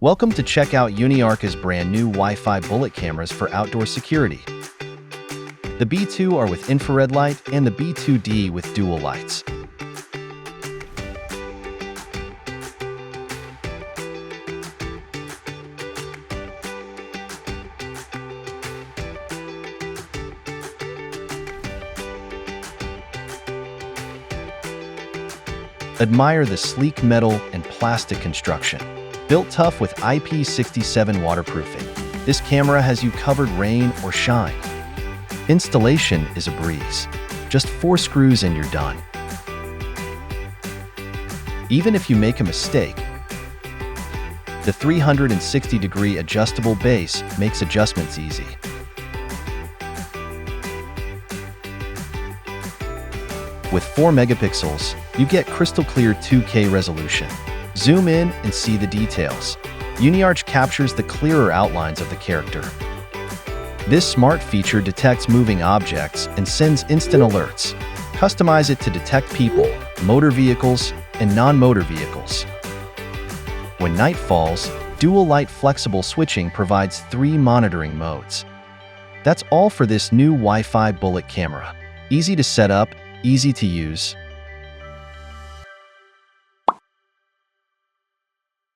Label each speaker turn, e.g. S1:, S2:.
S1: Welcome to check out UniArca's brand new Wi-Fi bullet cameras for outdoor security. The B2 are with infrared light and the B2D with dual lights. Admire the sleek metal and plastic construction. Built tough with IP67 waterproofing, this camera has you covered rain or shine. Installation is a breeze. Just 4 screws and you're done. Even if you make a mistake, the 360-degree adjustable base makes adjustments easy. With 4 megapixels, you get crystal clear 2K resolution. Zoom in and see the details. UniArch captures the clearer outlines of the character. This smart feature detects moving objects and sends instant alerts. Customize it to detect people, motor vehicles, and non-motor vehicles. When night falls, dual light flexible switching provides 3 monitoring modes. That's all for this new Wi-Fi bullet camera. Easy to set up, easy to use,